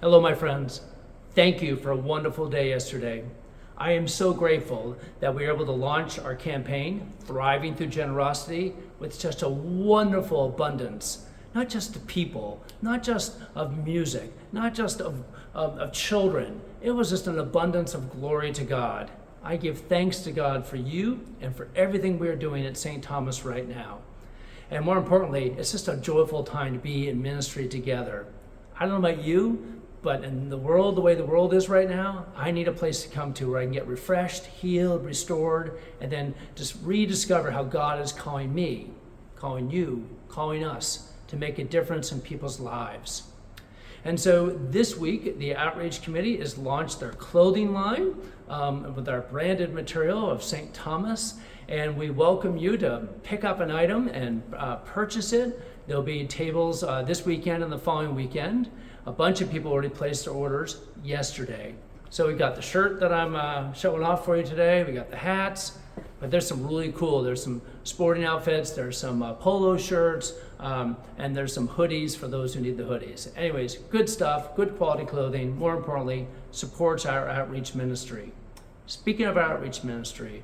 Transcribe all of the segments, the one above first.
Hello, my friends. Thank you for a wonderful day yesterday. I am so grateful that we were able to launch our campaign, Thriving Through Generosity, with just a wonderful abundance, not just of people, not just of music, not just of children. It was just an abundance of glory to God. I give thanks to God for you and for everything we are doing at St. Thomas right now. And more importantly, it's just a joyful time to be in ministry together. I don't know about you, but in the world, the way the world is right now, I need a place to come to where I can get refreshed, healed, restored, and then just rediscover how God is calling me, calling you, calling us to make a difference in people's lives. And so this week, the Outreach Committee has launched their clothing line with our branded material of St. Thomas, and we welcome you to pick up an item and purchase it. There'll be tables this weekend and the following weekend. A bunch of people already placed their orders yesterday. So we got the shirt that I'm showing off for you today. We got the hats, but there's some really cool. There's some sporting outfits. There's some polo shirts, and there's some hoodies for those who need the hoodies. Anyways, good stuff, good quality clothing. More importantly, supports our outreach ministry. Speaking of outreach ministry,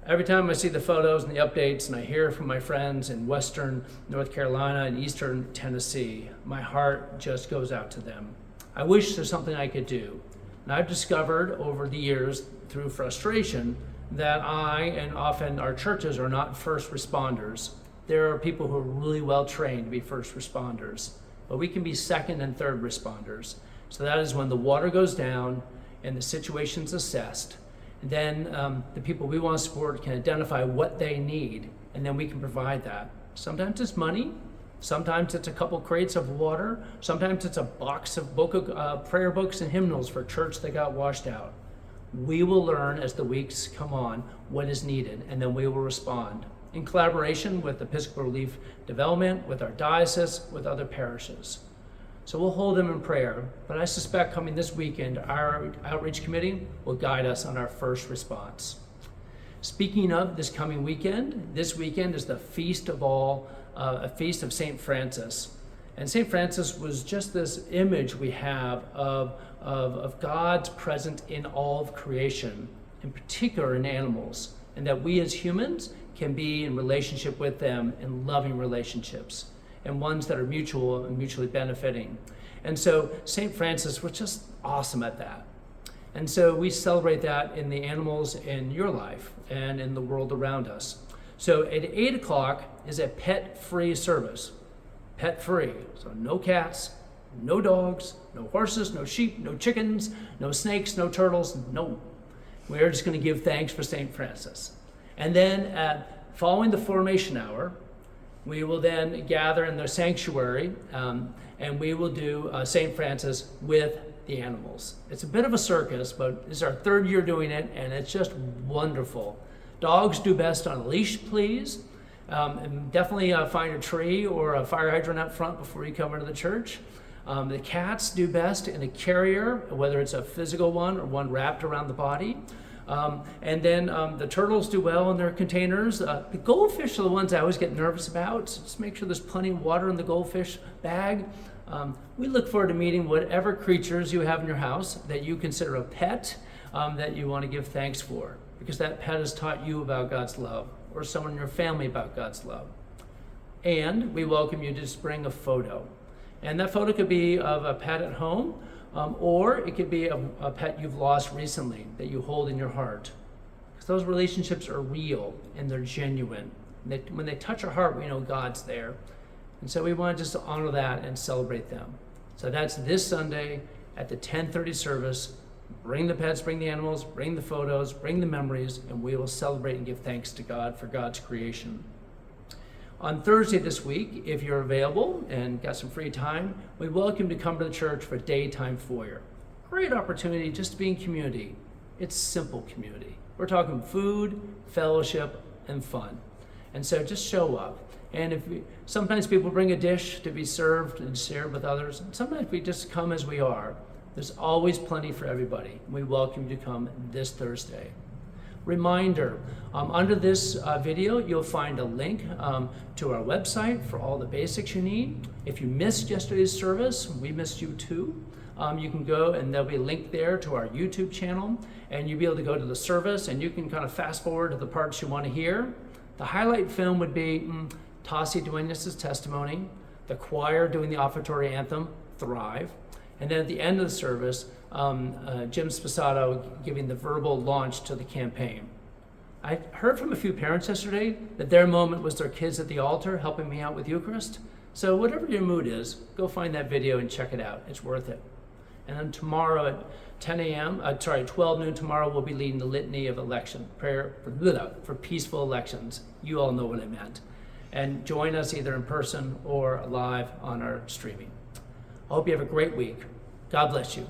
every time I see the photos and the updates and I hear from my friends in Western North Carolina and Eastern Tennessee, my heart just goes out to them. I wish there's something I could do. And I've discovered over the years through frustration that I and often our churches are not first responders. There are people who are really well trained to be first responders, but we can be second and third responders. So that is when the water goes down and the situation's assessed. Then the people we want to support can identify what they need, and then we can provide that. Sometimes it's money, sometimes it's a couple crates of water, sometimes it's a box of prayer books and hymnals for church that got washed out. We will learn as the weeks come on what is needed, and then we will respond in collaboration with Episcopal Relief Development, with our diocese, with other parishes. So we'll hold them in prayer, but I suspect coming this weekend, our outreach committee will guide us on our first response. Speaking of this coming weekend, this weekend is the feast of a feast of St. Francis. And St. Francis was just this image we have of God's presence in all of creation, in particular in animals, and that we as humans can be in relationship with them in loving relationships, and ones that are mutual and mutually benefiting. And so St. Francis was just awesome at that. And so we celebrate that in the animals in your life and in the world around us. So at 8 o'clock is a pet-free service. Pet-free, so no cats, no dogs, no horses, no sheep, no chickens, no snakes, no turtles, no. We're just gonna give thanks for St. Francis. And then following the formation hour, we will then gather in the sanctuary and we will do St. Francis with the animals. It's a bit of a circus, but it's our third year doing it, and it's just wonderful. Dogs do best on a leash, please. And definitely find a tree or a fire hydrant out front before you come into the church. The cats do best in a carrier, whether it's a physical one or one wrapped around the body. And then the turtles do well in their containers. The goldfish are the ones I always get nervous about. So just make sure there's plenty of water in the goldfish bag. We look forward to meeting whatever creatures you have in your house that you consider a pet that you want to give thanks for, because that pet has taught you about God's love, or someone in your family about God's love. And we welcome you to just bring a photo. And that photo could be of a pet at home, or it could be a pet you've lost recently that you hold in your heart. Because those relationships are real and they're genuine. When they touch our heart, we know God's there. And so we want to just honor that and celebrate them. So that's this Sunday at the 10:30 service. Bring the pets, bring the animals, bring the photos, bring the memories, and we will celebrate and give thanks to God for God's creation. On Thursday this week, if you're available and got some free time, we welcome you to come to the church for daytime foyer. Great opportunity just to be in community. It's simple community. We're talking food, fellowship, and fun. And so just show up. And sometimes people bring a dish to be served and shared with others. Sometimes we just come as we are. There's always plenty for everybody. We welcome you to come this Thursday. Reminder, under this video, you'll find a link to our website for all the basics you need. If you missed yesterday's service, we missed you too. you can go and there'll be a link there to our YouTube channel, and you'll be able to go to the service and you can kind of fast forward to the parts you want to hear. The highlight film would be Tassi Duenas' testimony, the choir doing the offertory anthem, Thrive, and then at the end of the service, Jim Sposato giving the verbal launch to the campaign. I heard from a few parents yesterday that their moment was their kids at the altar helping me out with Eucharist. So whatever your mood is, go find that video and check it out. It's worth it. And then tomorrow at 12 noon tomorrow, we'll be leading the litany of election, prayer for peaceful elections. You all know what I meant. And join us either in person or live on our streaming. I hope you have a great week. God bless you.